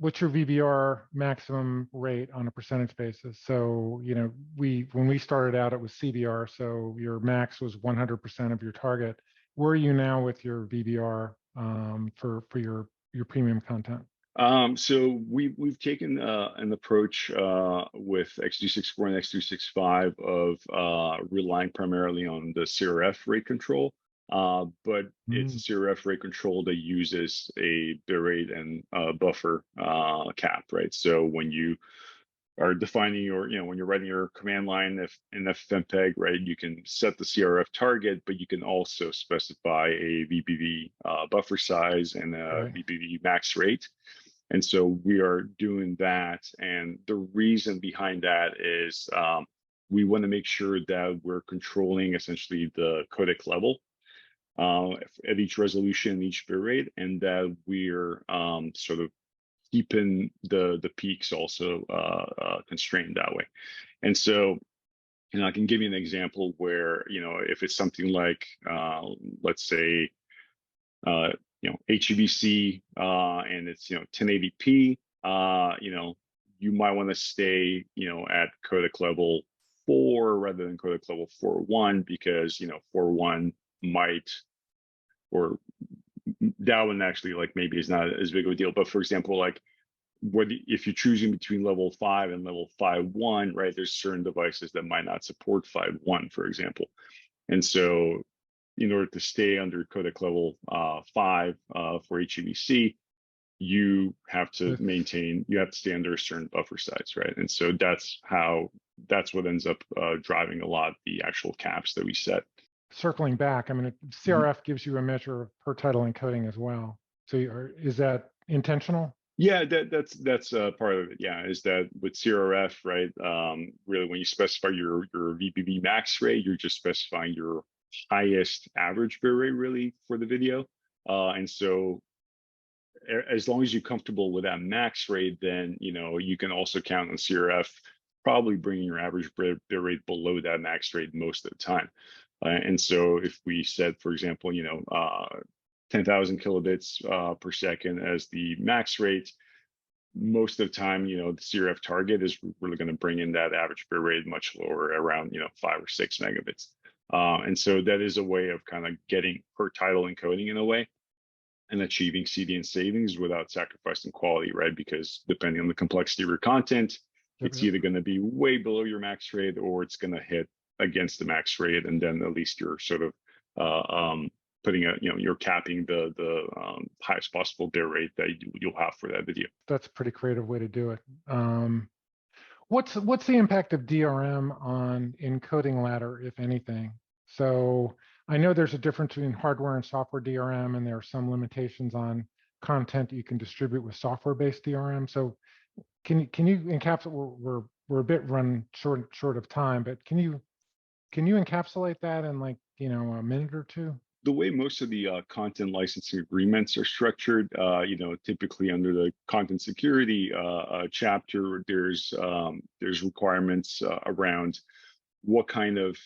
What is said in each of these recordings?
what's your VBR maximum rate on a percentage basis? So, when we started out, it was CBR, so your max was 100% of your target. Where are you now with your VBR for your premium content? So we've taken an approach with X264 and X265 of relying primarily on the CRF rate control, but it's a CRF rate control that uses a bitrate and buffer cap, right? So when you are defining your, when you're writing your command line in FFmpeg, right, you can set the CRF target, but you can also specify a VBV buffer size and a VBV max rate. And so we are doing that. And the reason behind that is we want to make sure that we're controlling essentially the codec level at each resolution, each bit rate, and that we're sort of keeping the peaks also constrained that way. And so, I can give you an example where, if it's something like, let's say, HEVC and it's 1080p, you might want to stay at codec level 4 rather than codec level 4.1, because 4.1 might, or that one actually maybe is not as big of a deal. But for example, if you're choosing between level 5 and level 5.1, right, there's certain devices that might not support 5.1, for example. And so in order to stay under codec level 5 for HEVC, you have to stay under a certain buffer size, right? And so that's what ends up driving a lot of the actual caps that we set. Circling back, CRF gives you a measure of per title encoding as well. So is that intentional? Yeah, that's part of it. Yeah, is that with CRF, right? Really, when you specify your VBV max rate, you're just specifying your highest average bit rate really for the video. And so as long as you're comfortable with that max rate, then you can also count on CRF probably bringing your average bit rate below that max rate most of the time. And so if we said, for example, 10,000 kilobits per second as the max rate, most of the time, the CRF target is really going to bring in that average bit rate much lower, around 5 or 6 megabits. And so that is a way of kind of getting per title encoding in a way and achieving CDN savings without sacrificing quality, right? Because depending on the complexity of your content, it's either going to be way below your max rate or it's going to hit against the max rate, and then at least you're sort of putting you're capping the highest possible bit rate that you'll have for that video. That's a pretty creative way to do it. What's the impact of DRM on encoding ladder, if anything? So I know there's a difference between hardware and software DRM, and there are some limitations on content that you can distribute with software-based DRM. So can you encapsulate? We're a bit run short of time, but can you encapsulate that in a minute or two? The way most of the content licensing agreements are structured, typically under the content security chapter, there's requirements around what kind of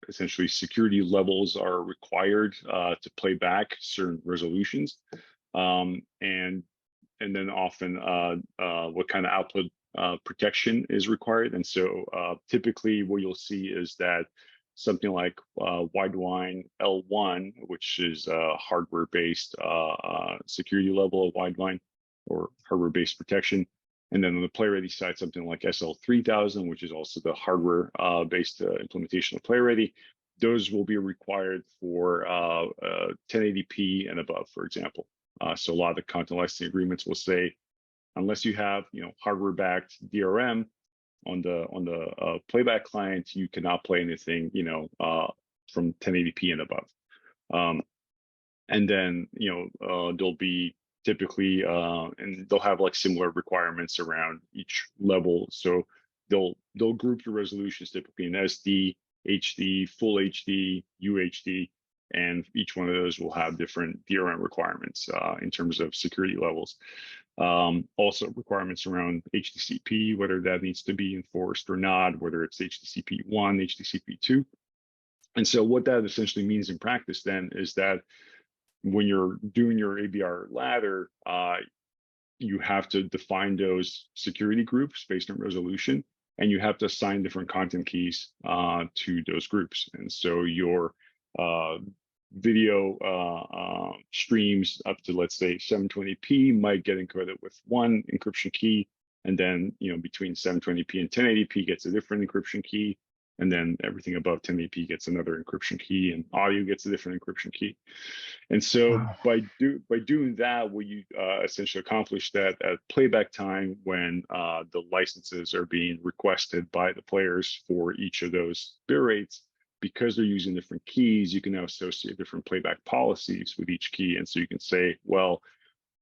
essentially security levels are required to play back certain resolutions, and then often what kind of output protection is required. And so typically what you'll see is that something like Widevine L1, which is a hardware-based security level of Widevine or hardware-based protection. And then on the PlayReady side, something like SL3000, which is also the hardware-based implementation of PlayReady. Those will be required for 1080p and above, for example. So a lot of the content licensing agreements will say, unless you have hardware-backed DRM on the playback client, you cannot play anything from 1080p and above. And then there'll be typically and they'll have similar requirements around each level. So they'll group your resolutions typically in SD, HD, full HD, UHD, and each one of those will have different DRM requirements in terms of security levels. Also requirements around HDCP, whether that needs to be enforced or not, whether it's HDCP 1, HDCP 2. And so what that essentially means in practice then is that when you're doing your ABR ladder, you have to define those security groups based on resolution, and you have to assign different content keys to those groups. And so your video streams up to, let's say, 720p might get encoded with one encryption key, and then between 720p and 1080p gets a different encryption key, and then everything above 1080p gets another encryption key, and audio gets a different encryption key. And so Wow. by doing that, what you essentially accomplish that at playback time, when the licenses are being requested by the players for each of those bit rates, because they're using different keys, you can now associate different playback policies with each key. And so you can say, well,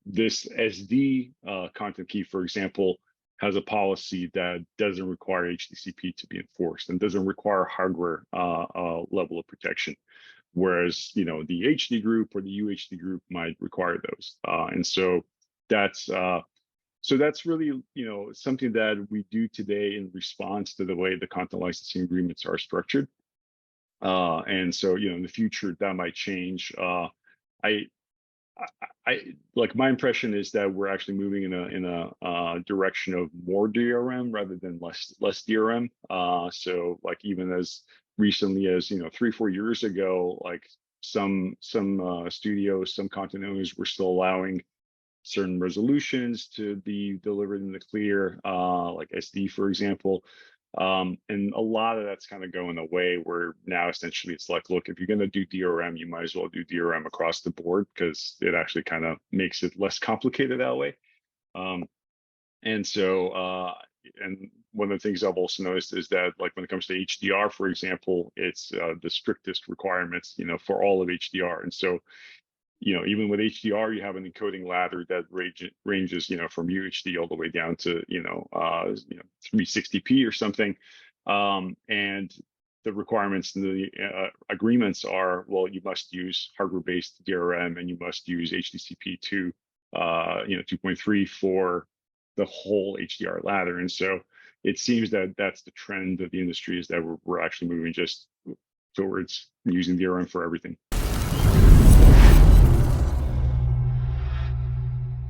this SD content key, for example, has a policy that doesn't require HTTP to be enforced and doesn't require hardware level of protection, whereas the HD group or the UHD group might require those. And so that's really something that we do today in response to the way the content licensing agreements are structured. And so in the future that might change. I like, my impression is that we're actually moving in a direction of more DRM rather than less DRM. So like, even as recently as 3-4 years ago, like some studios, some content owners were still allowing certain resolutions to be delivered in the clear, like SD, for example. And a lot of that's kind of going away, where now essentially it's like, look, if you're going to do DRM, you might as well do DRM across the board, because it actually kind of makes it less complicated that way. And so, and one of the things I've also noticed is that, like, when it comes to HDR, for example, it's the strictest requirements, for all of HDR. And so, even with HDR, you have an encoding ladder that ranges, from UHD all the way down to, 360p or something. And the requirements and the agreements are, well, you must use hardware-based DRM, and you must use HDCP 2, 2.3 for the whole HDR ladder. And so it seems that that's the trend of the industry, is that we're actually moving just towards using DRM for everything.